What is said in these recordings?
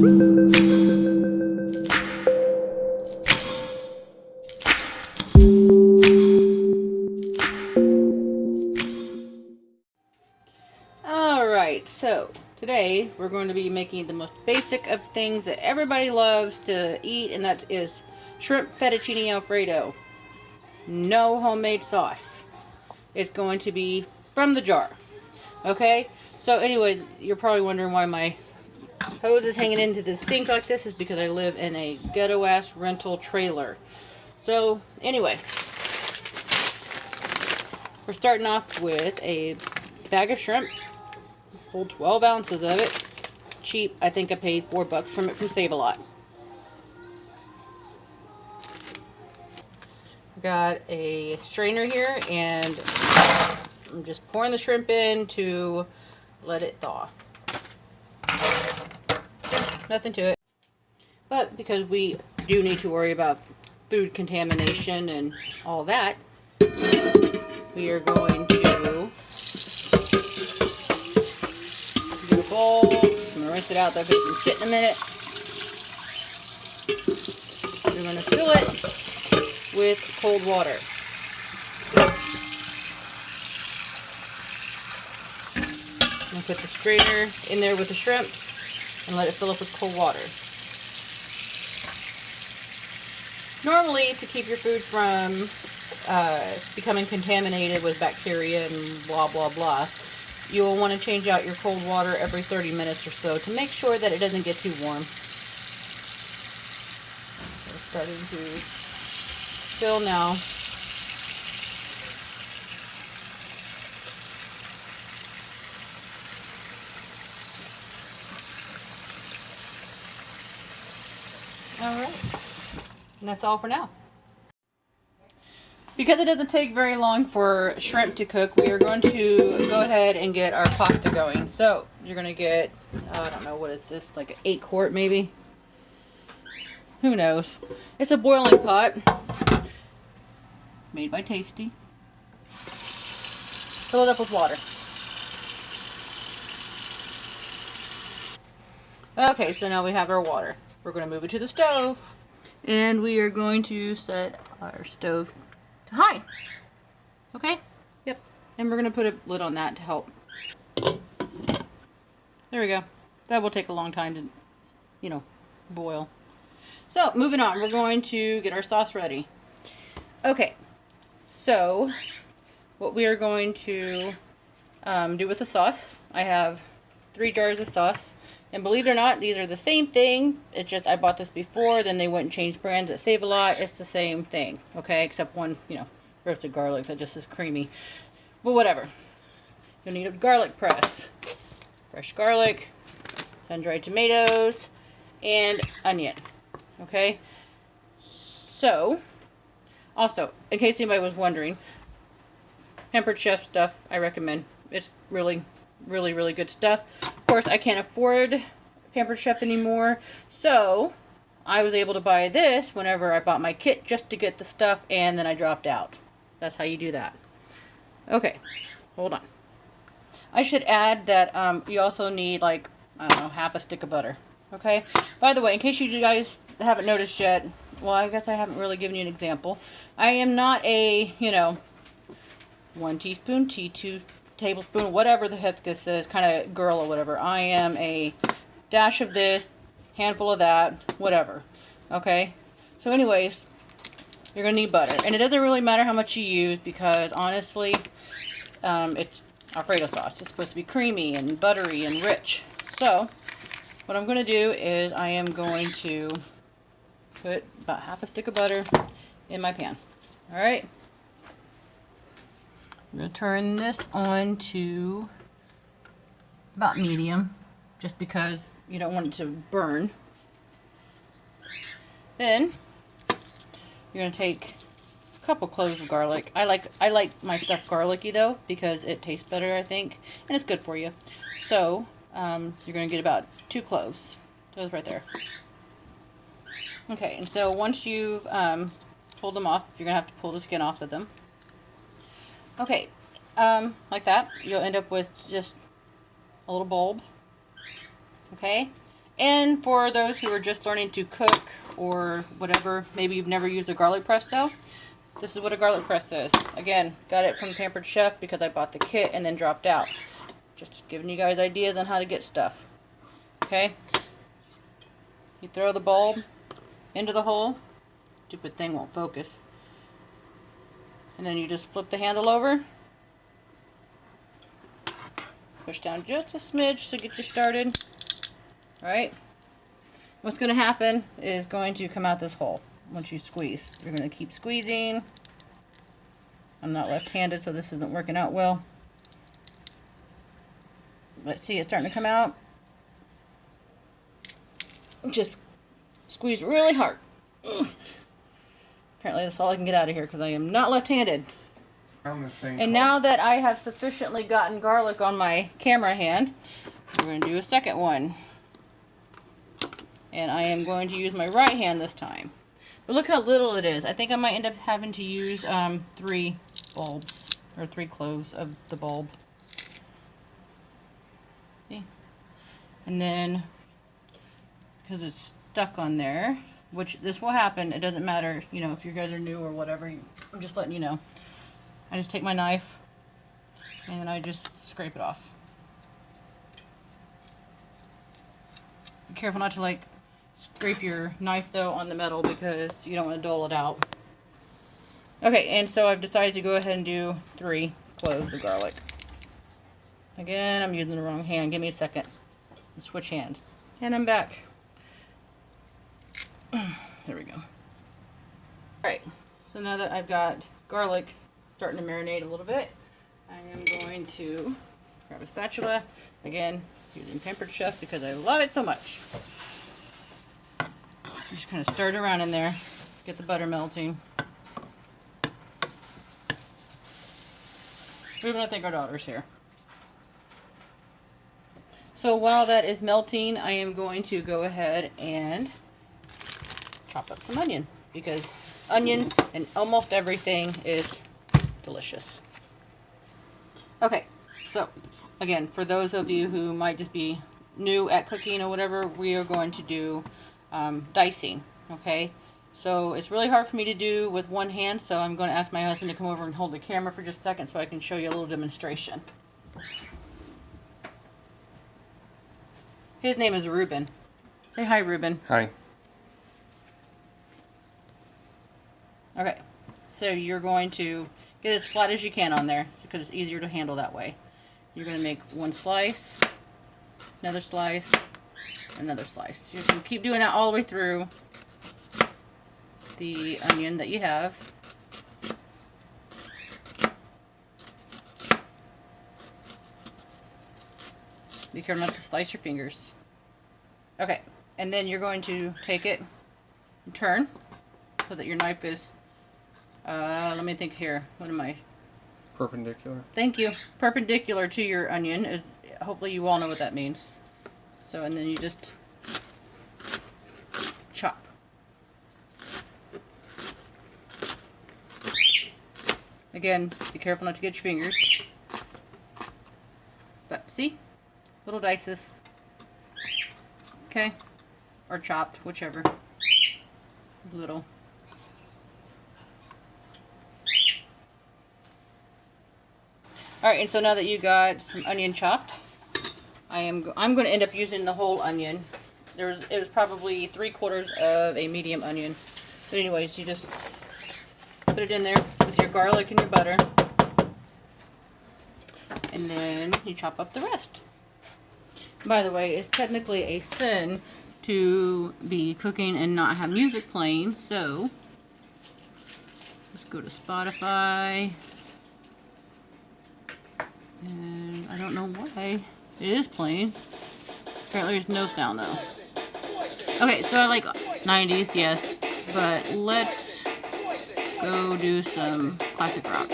Alright, so today we're going to be making the most basic of things that everybody loves to eat, and that is shrimp fettuccine Alfredo. No homemade sauce. It's going to be from the jar. Okay? So anyways, you're probably wondering why my hose is hanging into the sink like this. Is because I live in a ghetto-ass rental trailer. So anyway, we're starting off with a bag of shrimp. Hold 12 ounces of it. Cheap. I think I paid $4 from it from Save-A-Lot. Got a strainer here, and I'm just pouring the shrimp in to let it thaw. Nothing to it. But because we do need to worry about food contamination and all that, we are going to get a bowl. I'm going to rinse it out though because it's been sitting a minute. We're going to fill it with cold water. I'm going to put the strainer in there with the shrimp and let it fill up with cold water. Normally, to keep your food from becoming contaminated with bacteria and blah blah blah, you will want to change out your cold water every 30 minutes or so to make sure that it doesn't get too warm. It's starting to fill now. Alright, and that's all for now. Because it doesn't take very long for shrimp to cook, we are going to go ahead and get our pasta going. So, you're going to get, I don't know what it's this, like an 8-quart maybe? Who knows? It's a boiling pot, made by Tasty. Fill it up with water. Okay, so now we have our water. We're going to move it to the stove. And we are going to set our stove to high. Okay? Yep. And we're going to put a lid on that to help. There we go. That will take a long time to, boil. So, moving on. We're going to get our sauce ready. Okay. So, what we are going to do with the sauce, I have 3 jars of sauce. And believe it or not, these are the same thing. It's just I bought this before, then they went and changed brands at Save-A-Lot. It's the same thing, okay? Except one, roasted garlic that just is creamy. But whatever. You'll need a garlic press. Fresh garlic, sun-dried tomatoes, and onion. Okay? So, also, in case anybody was wondering, Pampered Chef stuff I recommend. It's really, really, really good stuff. Of course, I can't afford Pampered Chef anymore, so I was able to buy this whenever I bought my kit just to get the stuff, and then I dropped out. That's how you do that. Okay, hold on. I should add that you also need, like, I don't know, half a stick of butter. Okay? By the way, in case you guys haven't noticed yet, well, I guess I haven't really given you an example. I am not a, 1 teaspoon, 2 tablespoon, whatever the heck this is, kind of girl or whatever. I am a dash of this, handful of that, whatever. Okay? So anyways, you're going to need butter. And it doesn't really matter how much you use because, honestly, it's Alfredo sauce. It's supposed to be creamy and buttery and rich. So, what I'm going to do is I am going to put about half a stick of butter in my pan. Alright? I'm going to turn this on to about medium, just because you don't want it to burn. Then, you're going to take a couple cloves of garlic. I like my stuff garlicky though, because it tastes better, I think, and it's good for you. So, you're going to get about 2 cloves. Those right there. Okay, and so once you've pulled them off, you're going to have to pull the skin off of them. Okay, like that, you'll end up with just a little bulb, okay? And for those who are just learning to cook or whatever, maybe you've never used a garlic presto, this is what a garlic presto is. Again, got it from Pampered Chef because I bought the kit and then dropped out. Just giving you guys ideas on how to get stuff. Okay? You throw the bulb into the hole. Stupid thing won't focus. And then you just flip the handle over. Push down just a smidge to get you started. Alright? What's going to happen is going to come out this hole once you squeeze. You're going to keep squeezing. I'm not left-handed, so this isn't working out well. But see, it's starting to come out. Just squeeze really hard. Apparently that's all I can get out of here because I am not left-handed. And now that I have sufficiently gotten garlic on my camera hand, we're going to do a second one. And I am going to use my right hand this time. But look how little it is. I think I might end up having to use 3 bulbs, or 3 cloves of the bulb. See? And then, because it's stuck on there, which this will happen, it doesn't matter, you know, if you guys are new or whatever, I'm just letting you know. I just take my knife, and then I just scrape it off. Be careful not to, like, scrape your knife though on the metal because you don't want to dull it out. Okay, and so I've decided to go ahead and do 3 cloves of garlic. Again, I'm using the wrong hand. Give me a second. Let's switch hands. And I'm back. There we go. Alright, so now that I've got garlic starting to marinate a little bit, I am going to grab a spatula. Again, using Pampered Chef because I love it so much. Just kind of stir it around in there, get the butter melting. We want to thank our daughters here. So while that is melting, I am going to go ahead and chop up some onion because onion and almost everything is delicious. Okay, so again, for those of you who might just be new at cooking or whatever, we are going to do dicing, okay? So it's really hard for me to do with one hand, so I'm going to ask my husband to come over and hold the camera for just a second so I can show you a little demonstration. His name is Ruben. Say hi, Ruben. Hi. Okay, so you're going to get as flat as you can on there because it's easier to handle that way. You're going to make 1 slice, another slice, another slice. You can keep doing that all the way through the onion that you have. Be careful not to slice your fingers. Okay, and then you're going to take it and turn so that your knife is, let me think here, what am I? Perpendicular. Thank you. Perpendicular to your onion is, hopefully you all know what that means. So, and then you just chop. Again, be careful not to get your fingers. But see? Little dices. Okay? Or chopped, whichever. Little. Alright, and so now that you got some onion chopped, I'm going to end up using the whole onion. It was probably 3/4 of a medium onion. But anyways, you just put it in there with your garlic and your butter. And then you chop up the rest. By the way, it's technically a sin to be cooking and not have music playing, so let's go to Spotify. And I don't know why it is playing. Apparently there's no sound though. Okay, so I like 90s, yes, but let's go do some classic rock.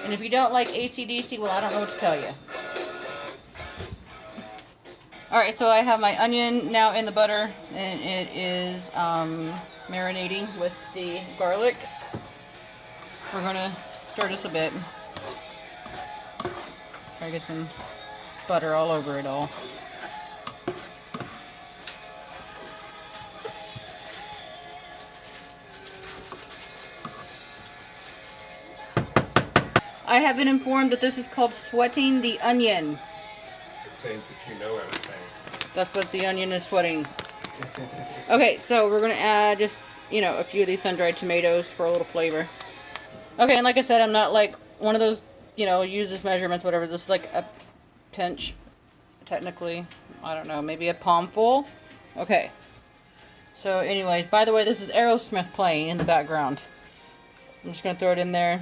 And if you don't like AC/DC, well, I don't know what to tell you. Alright, so I have my onion now in the butter, and it is marinating with the garlic. We're going to stir this a bit. Try to get some butter all over it all. I have been informed that this is called sweating the onion. Think that you know everything. That's what the onion is sweating. Okay, so we're going to add just, a few of these sun-dried tomatoes for a little flavor. Okay, and like I said, I'm not like one of those, use this measurements, whatever. This is like a pinch, technically. I don't know, maybe a palmful. Okay. So anyways, by the way, this is Aerosmith playing in the background. I'm just going to throw it in there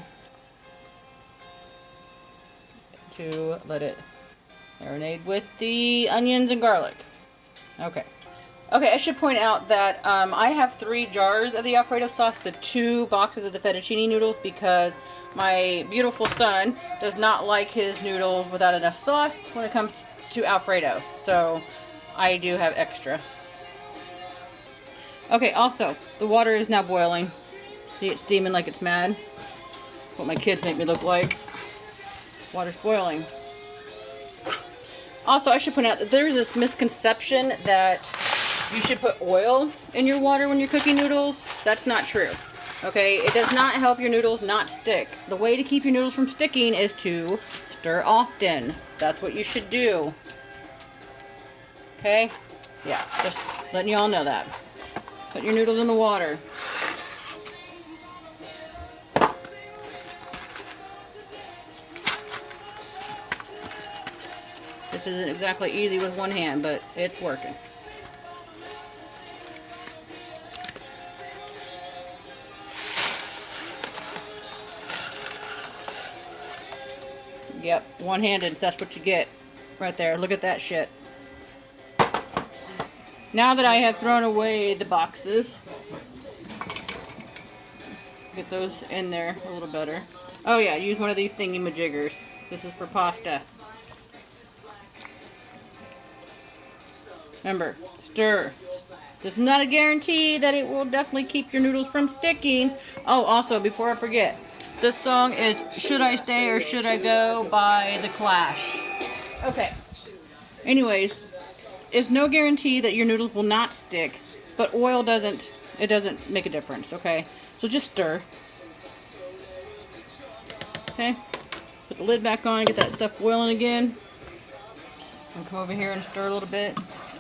to let it marinate with the onions and garlic. Okay. Okay, I should point out that I have 3 jars of the Alfredo sauce, the 2 boxes of the fettuccine noodles, because my beautiful son does not like his noodles without enough sauce when it comes to Alfredo. So I do have extra. Okay, also, the water is now boiling. See, it's steaming like it's mad. What my kids make me look like. Water's boiling. Also, I should point out that there's this misconception that you should put oil in your water when you're cooking noodles. That's not true. Okay, it does not help your noodles not stick. The way to keep your noodles from sticking is to stir often. That's what you should do. Okay? Yeah, just letting you all know that. Put your noodles in the water. This isn't exactly easy with one hand, but it's working. Yep, one-handed, that's what you get right there. Look at that shit. Now that I have thrown away the boxes, get those in there a little better. Oh yeah, use one of these thingy-majiggers. This is for pasta. Remember, stir. This is not a guarantee that it will definitely keep your noodles from sticking. Oh, also, before I forget, this song is Should I Stay or Should I Go by The Clash. Okay. Anyways, it's no guarantee that your noodles will not stick, but oil doesn't make a difference, okay? So just stir. Okay? Put the lid back on, get that stuff boiling again. And come over here and stir a little bit.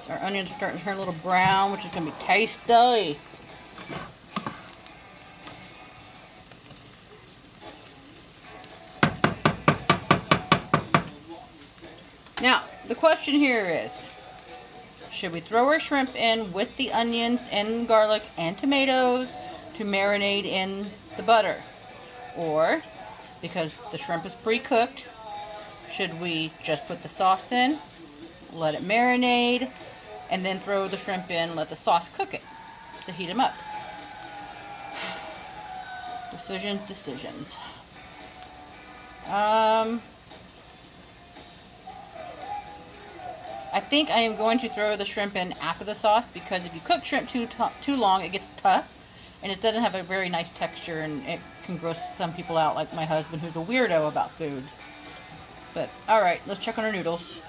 Our onions are starting to turn a little brown, which is going to be tasty. Now, the question here is, should we throw our shrimp in with the onions and garlic and tomatoes to marinate in the butter? Or, because the shrimp is pre-cooked, should we just put the sauce in, let it marinate, and then throw the shrimp in, let the sauce cook it to heat them up? Decisions. I think I am going to throw the shrimp in after the sauce, because if you cook shrimp too long, it gets tough, and it doesn't have a very nice texture, and it can gross some people out, like my husband, who's a weirdo about food. But, alright, let's check on our noodles.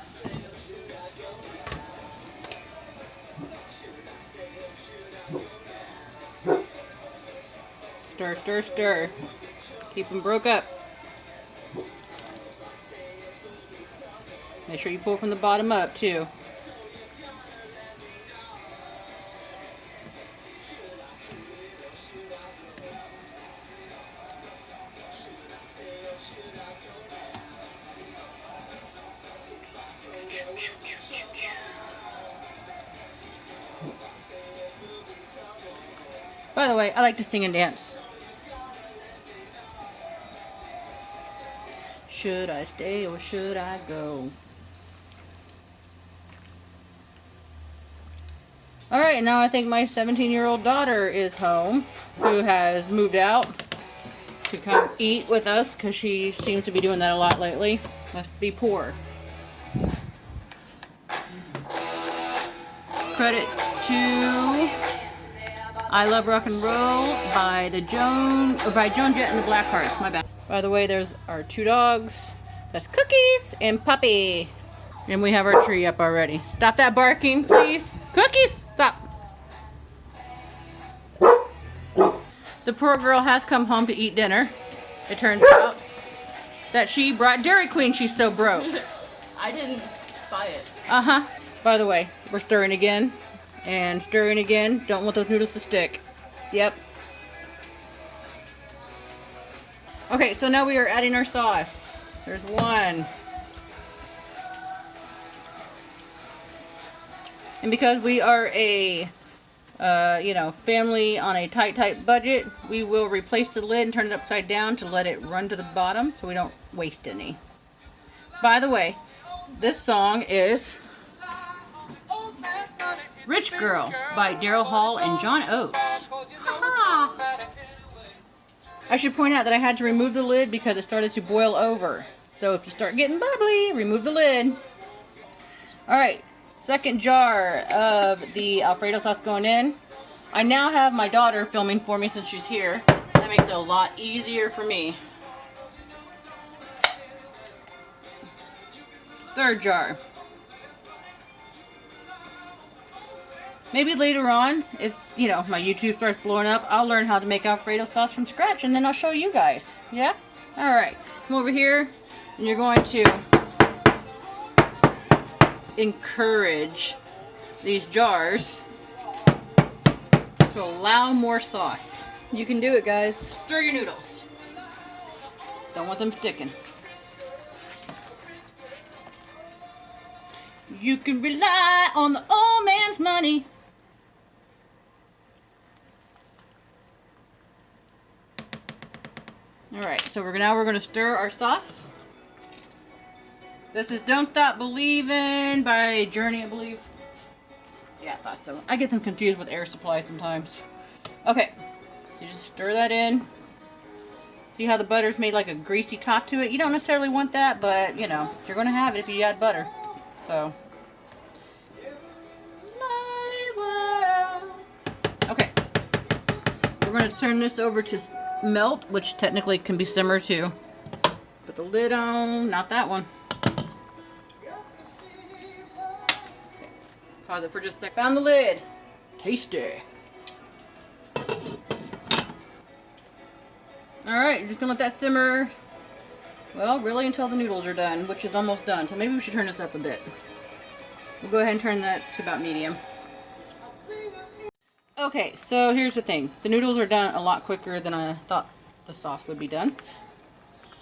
Stir. Keep them broke up. Make sure you pull from the bottom up, too. By the way, I like to sing and dance. Should I stay or should I go? Alright, now I think my 17-year-old daughter is home, who has moved out to come eat with us, because she seems to be doing that a lot lately. Must be poor. Credit to I Love Rock and Roll by Joan Jett and the Blackhearts. My bad. By the way, there's our 2 dogs. That's Cookies and Puppy. And we have our tree up already. Stop that barking, please. Cookies, stop. The poor girl has come home to eat dinner. It turns out that she brought Dairy Queen. She's so broke. I didn't buy it. Uh-huh. By the way, we're stirring again. And stirring again. Don't want those noodles to stick. Yep. Okay, so now we are adding our sauce. There's one. And because we are a, family on a tight budget, we will replace the lid and turn it upside down to let it run to the bottom so we don't waste any. By the way, this song is Rich Girl by Daryl Hall and John Oates. Ha-ha. I should point out that I had to remove the lid because it started to boil over. So if you start getting bubbly, remove the lid. Alright, second jar of the Alfredo sauce going in. I now have my daughter filming for me since she's here. That makes it a lot easier for me. Third jar. Maybe later on, if, my YouTube starts blowing up, I'll learn how to make Alfredo sauce from scratch and then I'll show you guys. Yeah? Alright. Come over here and you're going to encourage these jars to allow more sauce. You can do it, guys. Stir your noodles. Don't want them sticking. You can rely on the old man's money. Alright, so we're going to stir our sauce. This is Don't Stop Believin' by Journey, I believe. Yeah, I thought so. I get them confused with Air Supply sometimes. Okay, so you just stir that in. See how the butter's made like a greasy top to it? You don't necessarily want that, but, you're going to have it if you add butter. So. Okay. We're going to turn this over to melt, which technically can be simmer too. Put the lid on, not that one. Pause it for just a sec. Found the lid. Tasty. Alright, you're just gonna let that simmer, well, really until the noodles are done, which is almost done. So maybe we should turn this up a bit. We'll go ahead and turn that to about medium. Okay, so here's the thing. The noodles are done a lot quicker than I thought the sauce would be done.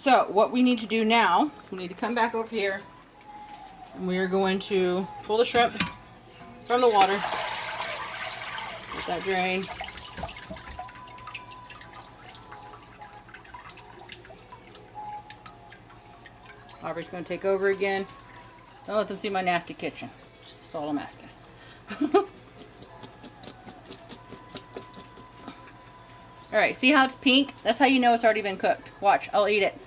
So what we need to do now, we need to come back over here and we are going to pull the shrimp from the water. Let that drain. Aubrey's going to take over again. Don't let them see my nasty kitchen. That's all I'm asking. Alright, see how it's pink? That's how you know it's already been cooked. Watch, I'll eat it.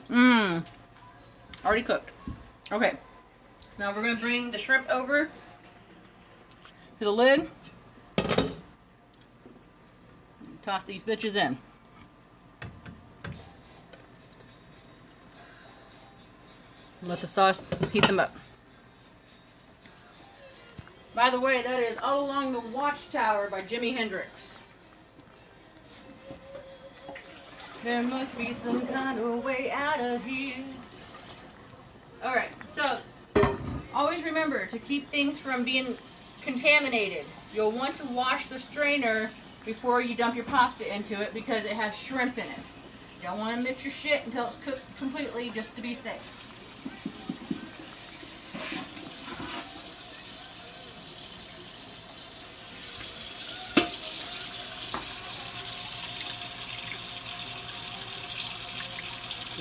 Mmm. Already cooked. Okay. Now we're going to bring the shrimp over to the lid. Toss these bitches in. Let the sauce heat them up. By the way, that is All Along the Watchtower by Jimi Hendrix. There must be some kind of way out of here. Alright, so always remember to keep things from being contaminated. You'll want to wash the strainer before you dump your pasta into it because it has shrimp in it. You don't want to mix your shit until it's cooked completely just to be safe.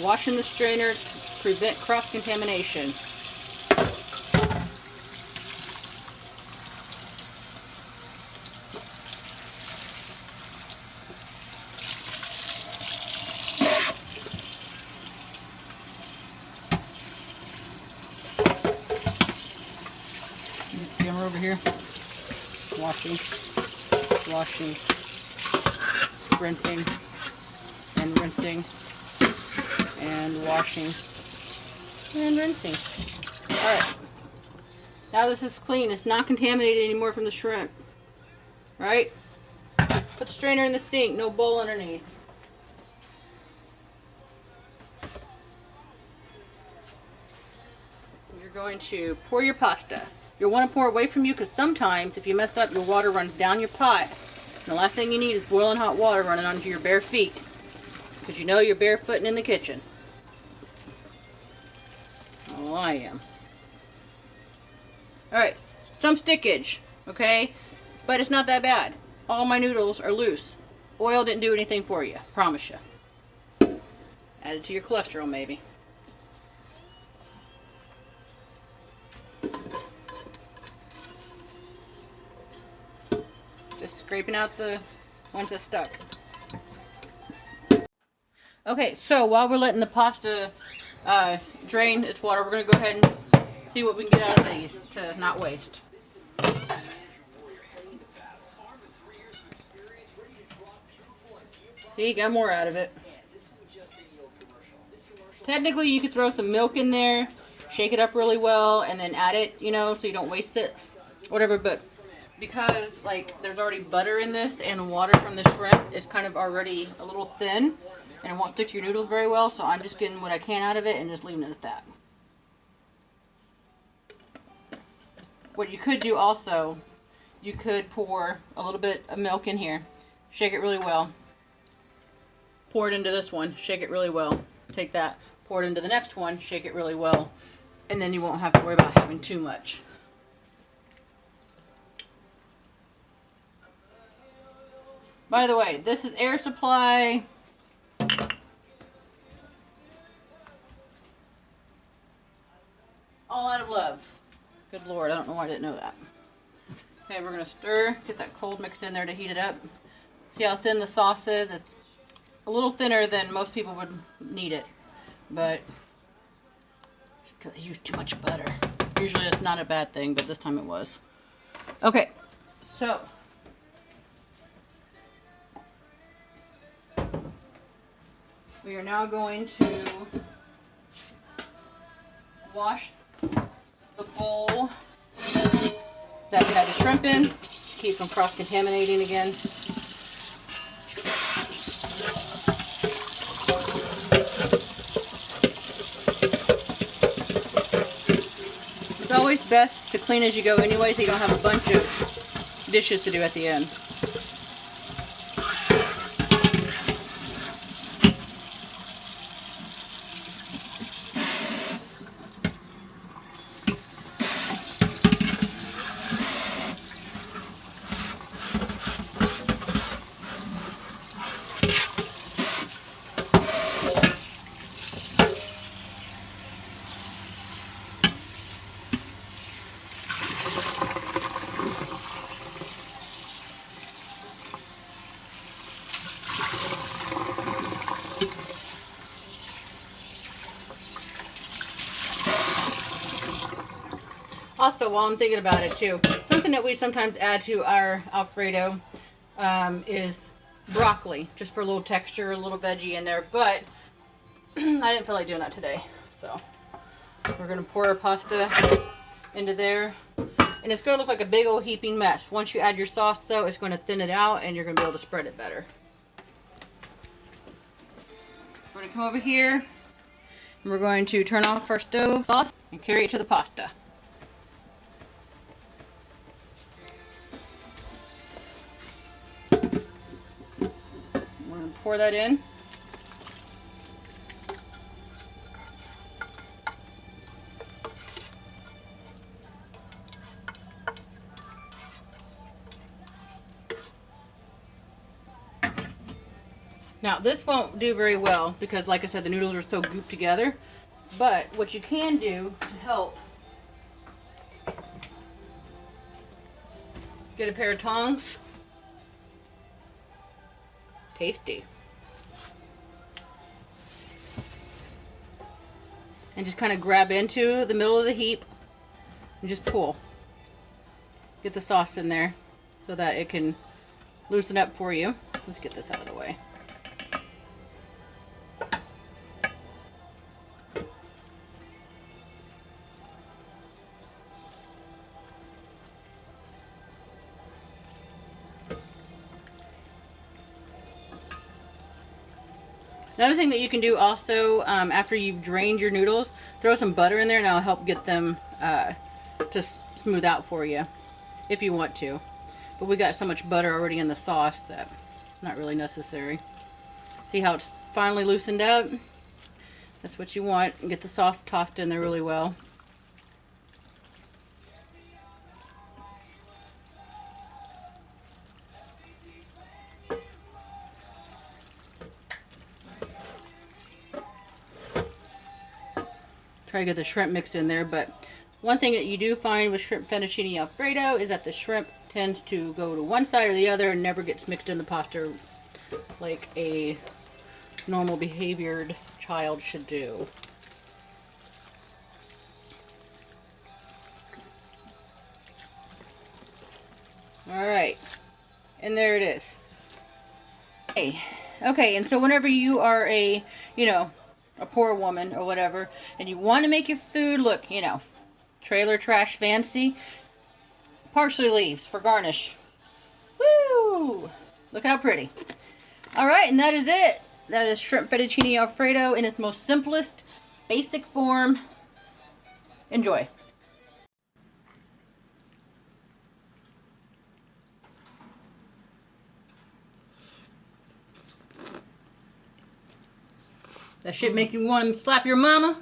Washing the strainer to prevent cross-contamination. Camera over here. Washing, washing, rinsing, and rinsing. And washing and rinsing. Alright. Now this is clean. It's not contaminated anymore from the shrimp. Right? Put the strainer in the sink. No bowl underneath. You're going to pour your pasta. You'll want to pour away from you because sometimes if you mess up, your water runs down your pot. And the last thing you need is boiling hot water running onto your bare feet. Because you know you're barefooting in the kitchen. Oh, I am. Alright, some stickage, okay? But it's not that bad. All my noodles are loose. Oil didn't do anything for you, promise you. Add it to your cholesterol, maybe. Just scraping out the ones that stuck. Okay, so while we're letting the pasta drain its water, we're going to go ahead and see what we can get out of these to not waste. See, got more out of it. Technically, you could throw some milk in there, shake it up really well, and then add it, you know, so you don't waste it. Whatever, but because, like, there's already butter in this and the water from the shrimp is kind of already a little thin, and it won't stick to your noodles very well, so I'm just getting what I can out of it and just leaving it at that. What you could do also, you could pour a little bit of milk in here, shake it really well, pour it into this one, shake it really well, take that, pour it into the next one, shake it really well, and then you won't have to worry about having too much. By the way, this is air supply. All out of love. Good Lord, I don't know why I didn't know that. Okay, we're going to stir, get that cold mixed in there to heat it up. See how thin the sauce is? It's a little thinner than most people would need it, but it's because I used too much butter. Usually it's not a bad thing, but this time it was. Okay, so we are now going to wash the bowl that we had the shrimp in, keep from cross-contaminating again. It's always best to clean as you go anyway, so you don't have a bunch of dishes to do at the end. Also, while I'm thinking about it too, something that we sometimes add to our Alfredo is broccoli, just for a little texture, a little veggie in there, but I didn't feel like doing that today. So we're going to pour our pasta into there, and it's going to look like a big old heaping mess. Once you add your sauce though, it's going to thin it out and you're going to be able to spread it better. We're going to come over here and we're going to turn off our stove sauce and carry it to the pasta. Pour that in. Now this won't do very well because, like I said, the noodles are so gooped together. But what you can do to help, get a pair of tongs. Tasty. And just kind of grab into the middle of the heap and just pull. Get the sauce in there so that it can loosen up for you. Let's get this out of the way. Another thing that you can do also, after you've drained your noodles, throw some butter in there and that'll help get them to smooth out for you, if you want to. But we got so much butter already in the sauce that not really necessary. See how it's finally loosened up? That's what you want. And get the sauce tossed in there really well. Try to get the shrimp mixed in there, but one thing that you do find with shrimp fettuccine alfredo is that the shrimp tends to go to one side or the other and never gets mixed in the pasta like a normal behaviored child should do. Alright, and there it is. Okay, and so whenever you are a, a poor woman or whatever, and you want to make your food look, trailer trash fancy, parsley leaves for garnish. Woo! Look how pretty. Alright, and that is it. That is shrimp fettuccine alfredo in its most simplest, basic form. Enjoy. That shit make you want to slap your mama?